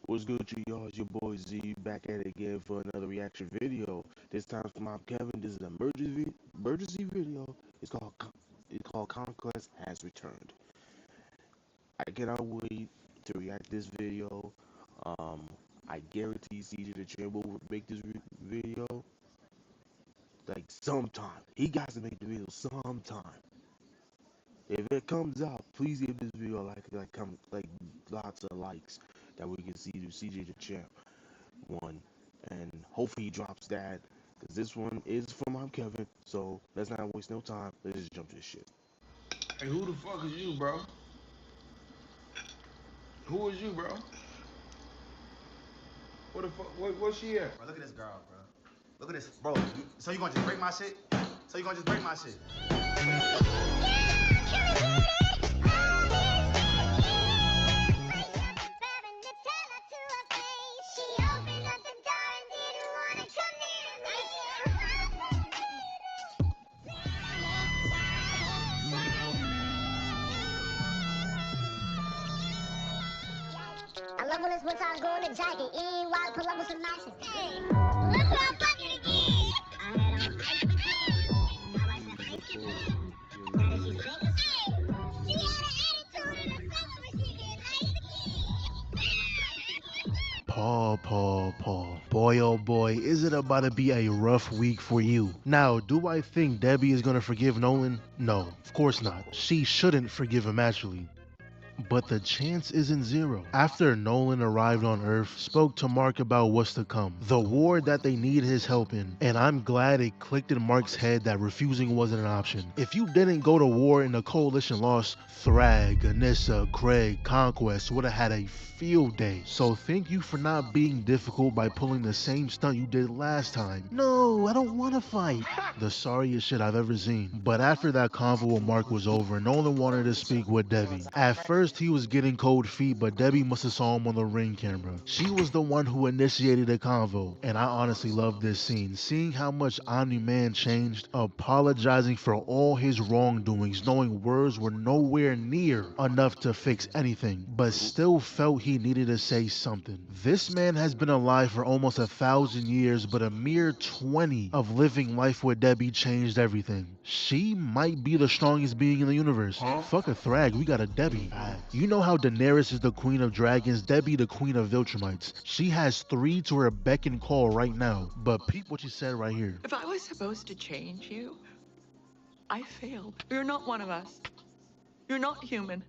What's good, you y'all? It's your boy Z back at it again for another reaction video. This time from Mom Kevin. This is an emergency video. It's called Conquest has returned. I cannot wait to react to this video. Um, I guarantee CJ the Champ will make this video like sometime. He got to make the video sometime. If it comes out, please give this video like lots of likes that we can see the CJ the Champ one, and hopefully he drops that because this one is from I'm Kevin. So let's not waste no time. Let's just jump to this shit. Hey, who the fuck is you, bro? Who is you, bro? What the fuck? Where's she at? Bro, look at this girl, bro. Look at this, bro. So you gonna just break my shit? So you gonna just break my shit? I love when it's winter, I go in the jacket, eat while I pull up with some matches. Hey, look who I'm fucking again. I had on ice cream. Now I said ice cream. Now that she's sick. Hey, she had an attitude in the summer when she get nice again. Paul. Boy, oh boy, is it about to be a rough week for you. Now, do I think Debbie is gonna forgive Nolan? No, of course not. She shouldn't forgive him, actually. But the chance isn't zero. After Nolan arrived on Earth, spoke to Mark about what's to come, the war that they need his help in, and I'm glad it clicked in Mark's head that refusing wasn't an option. If you didn't go to war and the coalition lost, Thrag, Anissa, Craig, Conquest would have had a field day. So thank you for not being difficult by pulling the same stunt you did last time. No, I don't want to fight. The sorriest shit I've ever seen. But after that convo with Mark was over, Nolan wanted to speak with Debbie. At first he was getting cold feet, but Debbie must have saw him on the ring camera. She was the one who initiated the convo, and I honestly love this scene. Seeing how much Omni-Man changed, apologizing for all his wrongdoings, knowing words were nowhere near enough to fix anything, but still felt he needed to say something. This man has been alive for almost 1,000 years, but a mere 20 of living life with Debbie changed everything. She might be the strongest being in the universe. Fuck a Thrag, we got a Debbie. You know how Daenerys is the queen of dragons, Debbie the queen of Viltrumites. She has 3 to her beck and call right now. But peep what she said right here. If I was supposed to change you, I failed. You're not one of us. You're not human.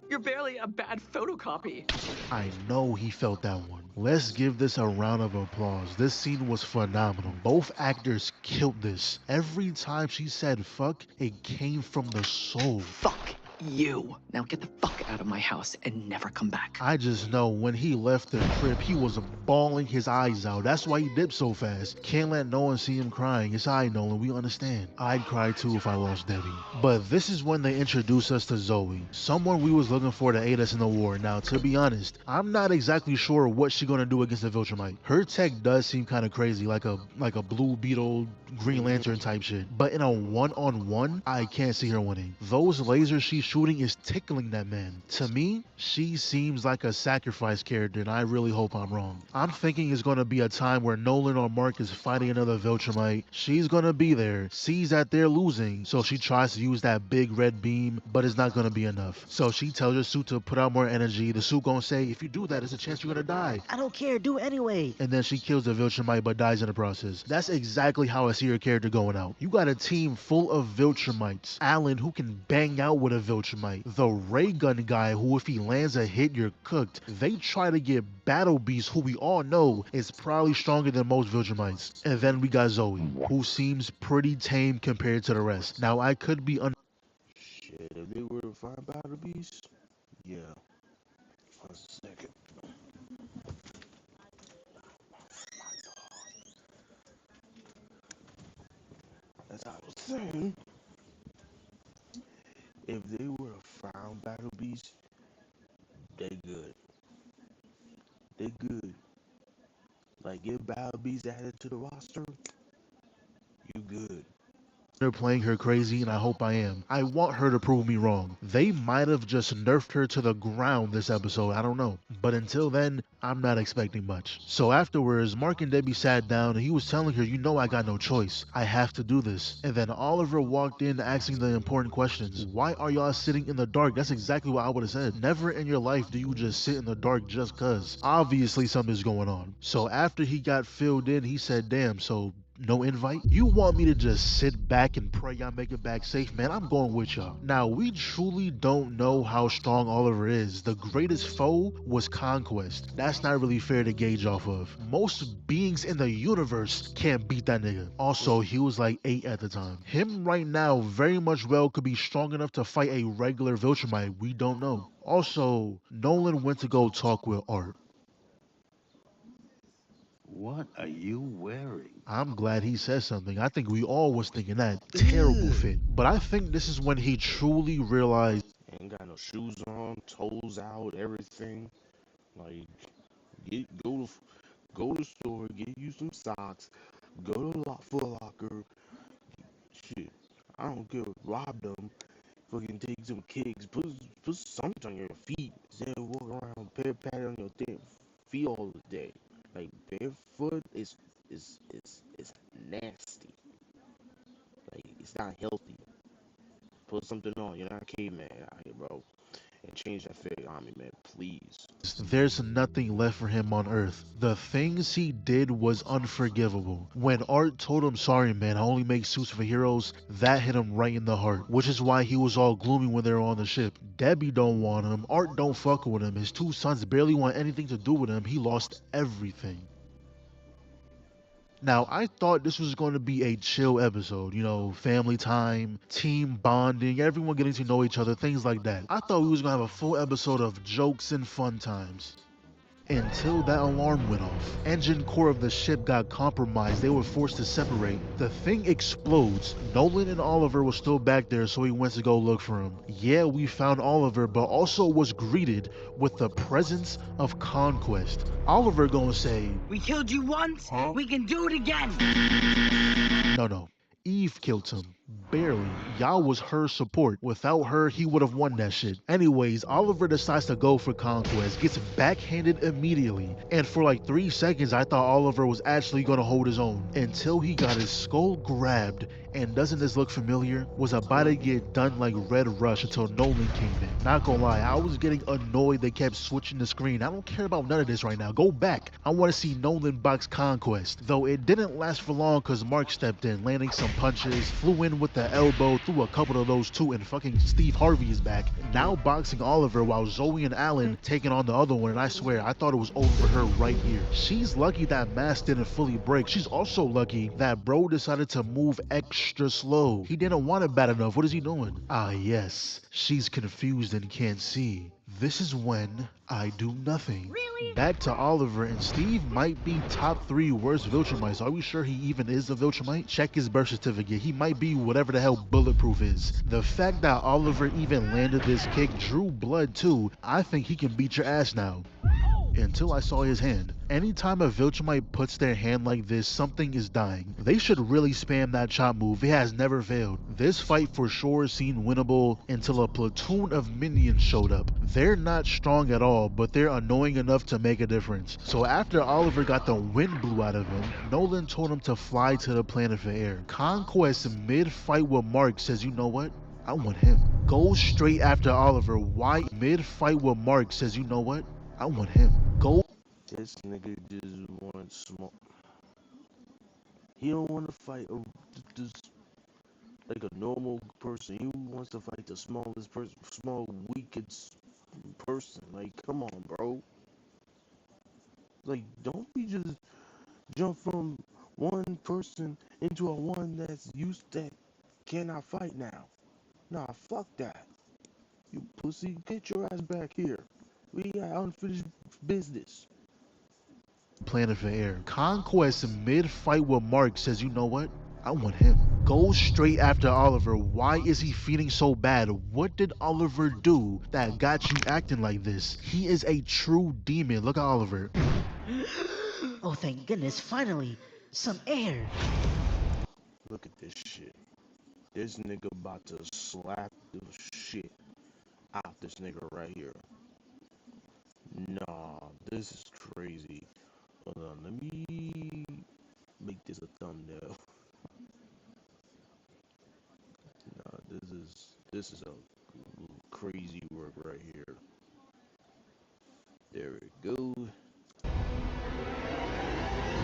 You're barely a bad photocopy. I know he felt that one. Let's give this a round of applause. This scene was phenomenal. Both actors killed this. Every time she said fuck, it came from the soul. Fuck you. Now get the fuck out of my house and never come back. I just know when he left the crib, he was bawling his eyes out. That's why he dipped so fast. Can't let no one see him crying. It's alright, Nolan, we understand. I'd cry too if I lost Debbie. But this is when they introduce us to Zoe, someone we was looking for to aid us in the war. Now, to be honest, I'm not exactly sure what she's gonna do against the Viltrumite. Her tech does seem kind of crazy, like a Blue Beetle, Green Lantern type shit. But in a one-on-one, I can't see her winning. Those lasers she's shooting is tickling that man. To me, she seems like a sacrifice character, and I really hope I'm wrong. I'm thinking it's gonna be a time where Nolan or Mark is fighting another Viltrumite. She's gonna be there, sees that they're losing, so she tries to use that big red beam, but it's not gonna be enough. So she tells her suit to put out more energy. The suit gonna say, if you do that, there's a chance you're gonna die. I don't care, do it anyway. And then she kills the Viltrumite but dies in the process. That's exactly how I see her character going out. You got a team full of Viltrumites. Alan, who can bang out with a Viltrumite. The ray gun guy, who if he lands a hit, you're cooked. They try to get Battle Beast, who we all know is probably stronger than most Viltrumites. And then we got Zoe, who seems pretty tame compared to the rest. Now, I could be Shit, if they were to find Battle Beast, yeah. 1 second. As I was saying, if they were to find Battle Beast, they good. They good. Like, get Battle Beast added to the roster, you good. They're playing her crazy, and I hope I am. I want her to prove me wrong. They might have just nerfed her to the ground this episode, I don't know. But until then, I'm not expecting much. So afterwards, Mark and Debbie sat down and he was telling her, you know I got no choice. I have to do this. And then Oliver walked in asking the important questions. Why are y'all sitting in the dark? That's exactly what I would have said. Never in your life do you just sit in the dark just cuz. Obviously something's going on. So after he got filled in, he said, damn, so no invite? You want me to just sit back and pray y'all make it back safe? Man, I'm going with y'all. Now, we truly don't know how strong Oliver is. The greatest foe was Conquest. That's not really fair to gauge off of. Most beings in the universe can't beat that nigga. Also, he was like 8 at the time. Him right now very much well could be strong enough to fight a regular Viltrumite. We don't know. Also, Nolan went to go talk with Art. What are you wearing? I'm glad he said something. I think we all was thinking that. Terrible fit. But I think this is when he truly realized Ain't got no shoes on, toes out, everything. Like, go to the store, get you some socks, go to the Foot Locker. Shit, I don't care. Rob them. Fucking take some kicks. Put something on your feet. Instead of walk around pat on your feet all day. Like barefoot is nasty. Like it's not healthy. Put something on. You're not a caveman out here, bro. And change that fit on me, man, please. there's nothing left for him on Earth. The things he did was unforgivable. When Art told him, sorry man, I only make suits for heroes, that hit him right in the heart, which is why he was all gloomy when they were on the ship. Debbie don't want him, Art don't fuck with him, his 2 sons barely want anything to do with him, he lost everything. Now, I thought this was going to be a chill episode, you know, family time, team bonding, everyone getting to know each other, things like that. I thought we was going to have a full episode of jokes and fun times. Until that alarm went off. Engine core of the ship got compromised. They were forced to separate. The thing explodes. Nolan and Oliver were still back there, so he went to go look for him. Yeah, we found Oliver, but also was greeted with the presence of Conquest. Oliver gonna say, We killed you once, we can do it again. no. Eve killed him. Barely. Y'all was her support. Without her, he would have won that shit. Anyways, Oliver decides to go for Conquest, gets backhanded immediately. And for like 3 seconds, I thought Oliver was actually gonna hold his own. Until he got his skull grabbed, and doesn't this look familiar? Was about to get done like Red Rush until Nolan came in. Not gonna lie, I was getting annoyed they kept switching the screen. I don't care about none of this right now. Go back. I want to see Nolan box Conquest. Though it didn't last for long because Mark stepped in, landing some punches, flew in with the elbow, threw a couple of those too, and fucking Steve Harvey is back. Now boxing Oliver while Zoe and Alan taking on the other one, and I swear, I thought it was over for her right here. She's lucky that mask didn't fully break. She's also lucky that bro decided to move extra slow. He didn't want it bad enough. What is he doing? Ah yes, she's confused and can't see. This is when I do nothing. Really? Back to Oliver, and Steve might be top 3 worst Viltrumites. Are we sure he even is a Viltrumite? Check his birth certificate. He might be whatever the hell bulletproof is. The fact that Oliver even landed this kick drew blood too. I think he can beat your ass now. Until I saw his hand. Anytime a Viltrumite puts their hand like this, something is dying. They should really spam that chop move. It has never failed. This fight for sure seemed winnable until a platoon of minions showed up. They're not strong at all, but they're annoying enough to make a difference. So after Oliver got the wind blew out of him, Nolan told him to fly to the planet for air. Conquest mid-fight with Mark says, you know what? I want him. Goes straight after Oliver. Why? Mid-fight with Mark says, you know what? I want him. Go. This nigga just wants smoke. He don't want to fight just like a normal person. He wants to fight the smallest person, weakest person. Like, come on, bro. Like, don't we just jump from one person into a one that cannot fight now? Nah, fuck that. You pussy, get your ass back here. We got unfinished business. Planet for air. Conquest mid-fight with Mark says, you know what? I want him. Goes straight after Oliver. Why is he feeling so bad? What did Oliver do that got you acting like this? He is a true demon. Look at Oliver. Oh, thank goodness, finally, some air. Look at this shit. This nigga about to slap the shit out this nigga right here. Nah, this is crazy. Hold on, let me make this a thumbnail. Nah, this is a crazy work right here. There we go.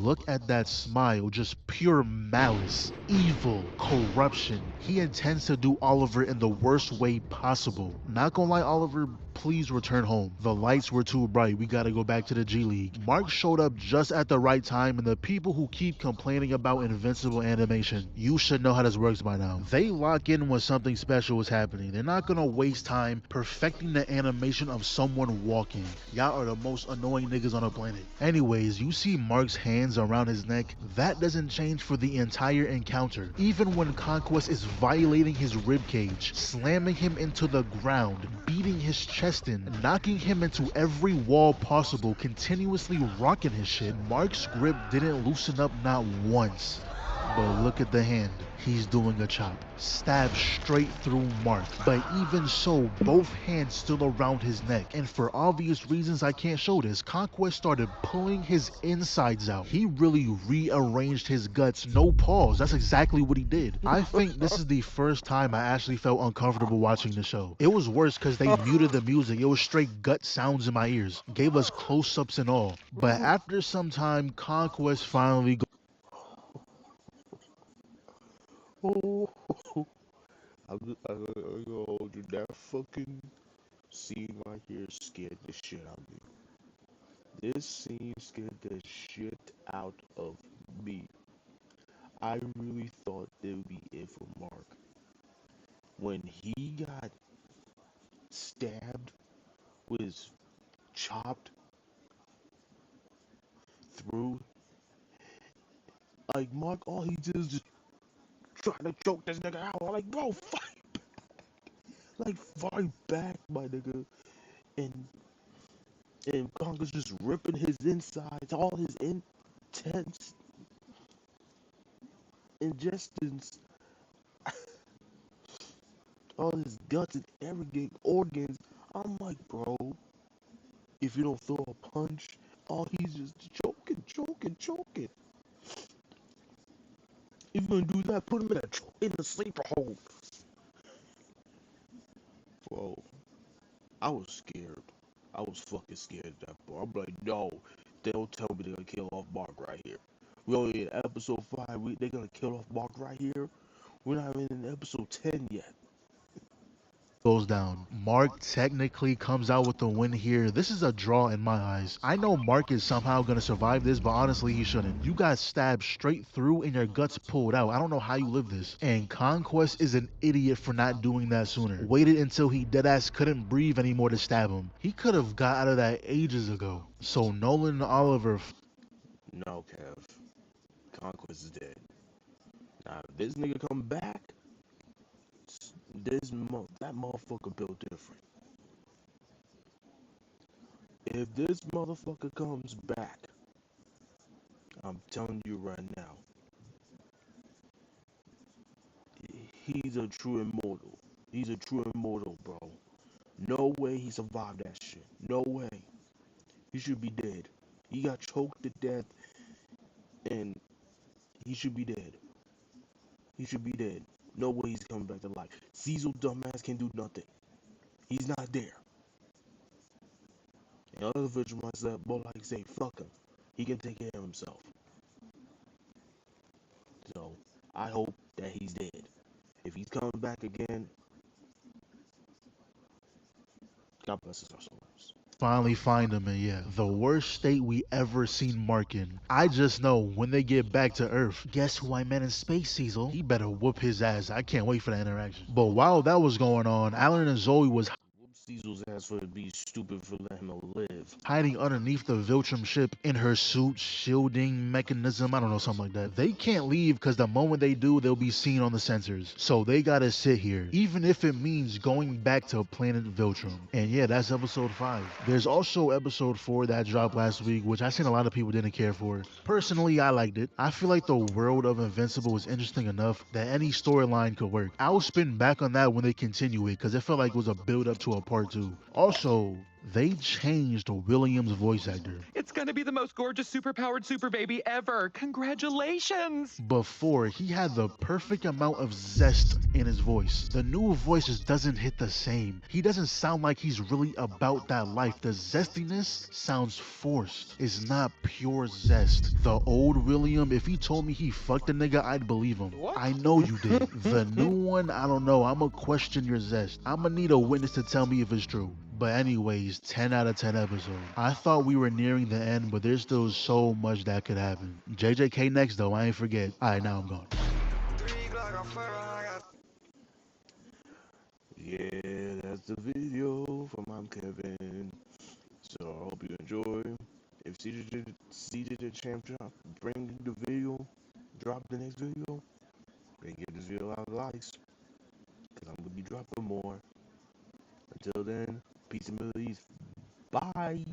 Look at that smile, just pure malice, evil, corruption. He intends to do Oliver in the worst way possible. Not gonna lie, Oliver, please return home. The lights were too bright, we gotta go back to the G League. Mark showed up just at the right time, and the people who keep complaining about invincible animation, you should know how this works by now. They lock in when something special is happening. They're not gonna waste time perfecting the animation of someone walking. Y'all are the most annoying niggas on the planet. Anyways, you see Mark's hands around his neck? That doesn't change for the entire encounter. Even when Conquest is violating his ribcage, slamming him into the ground, beating his chest in, knocking him into every wall possible, continuously rocking his shit, Mark's grip didn't loosen up not once. But look at the hand. He's doing a chop. Stab straight through Mark. But even so, both hands still around his neck. And for obvious reasons I can't show this, Conquest started pulling his insides out. He really rearranged his guts. No pause. That's exactly what he did. I think this is the first time I actually felt uncomfortable watching the show. It was worse because they muted the music. It was straight gut sounds in my ears. Gave us close-ups and all. But after some time, Conquest finally Oh, I'm gonna hold you. That fucking scene right here scared the shit out of me. This scene scared the shit out of me. I really thought they would be it for Mark. When he got stabbed, was chopped through, like Mark, all he did is just try to choke this nigga out. I'm like, bro, fight, like fight back, my nigga. And Conker's just ripping his insides, all his intense ingestions, all his guts and everything, organs. I'm like, bro, if you don't throw a punch, oh, he's just choking, choking, choking. If you're gonna do that, put him in the sleeper hold. Bro, I was scared. I was fucking scared at that point. I'm like, no, they don't tell me they're gonna kill off Mark right here. We only in episode 5, they're gonna kill off Mark right here. We're not even in episode 10 yet. goes down. Mark technically comes out with the win here. This is a draw in my eyes. I know Mark is somehow going to survive this, but honestly, he shouldn't. You got stabbed straight through and your guts pulled out. I don't know how you live this. And Conquest is an idiot for not doing that sooner. Waited until he deadass couldn't breathe anymore to stab him. He could have got out of that ages ago. So Nolan and Oliver. No, Kev. Conquest is dead. Now, if this nigga come back, that motherfucker built different. If this motherfucker comes back, I'm telling you right now, he's a true immortal. He's a true immortal, bro. No way he survived that shit. No way. He should be dead. He got choked to death, and he should be dead. He should be dead. No way he's coming back to life. Cecil dumbass can do nothing. He's not there. And other version myself, but like say, fuck him. He can take care of himself. So I hope that he's dead. If he's coming back again, God bless his souls. Finally find him, and yeah, the worst state we ever seen Mark in. I just know when they get back to Earth, guess who I met in space, Cecil? He better whoop his ass. I can't wait for that interaction. But while that was going on, Alan and Zoe was Diesel's ass for be stupid for letting him live. Hiding underneath the Viltrum ship in her suit, shielding mechanism, I don't know, something like that. They can't leave because the moment they do, they'll be seen on the sensors. So they gotta sit here, even if it means going back to planet Viltrum. And yeah, that's episode 5. There's also episode 4 that dropped last week, which I seen a lot of people didn't care for. Personally, I liked it. I feel like the world of Invincible was interesting enough that any storyline could work. I'll spin back on that when they continue it because it felt like it was a build up to a part 2. Also, they changed William's voice actor. It's gonna be the most gorgeous superpowered super baby ever. Congratulations! Before, he had the perfect amount of zest in his voice. The new voice just doesn't hit the same. He doesn't sound like he's really about that life. The zestiness sounds forced. It's not pure zest. The old William, if he told me he fucked a nigga, I'd believe him. What? I know you did. The new one, I don't know. I'ma question your zest. I'ma need a witness to tell me if it's true. But anyways, 10 out of 10 episodes. I thought we were nearing the end, but there's still so much that could happen. JJK next though, I ain't forget. Alright, now I'm gone. Yeah, that's the video from I'm Kevin. So I hope you enjoy. If CJ the Champ bring the video, drop the next video, then give this video a lot of likes. Cause I'm gonna be dropping more. Until then, peace and beliefs. Bye.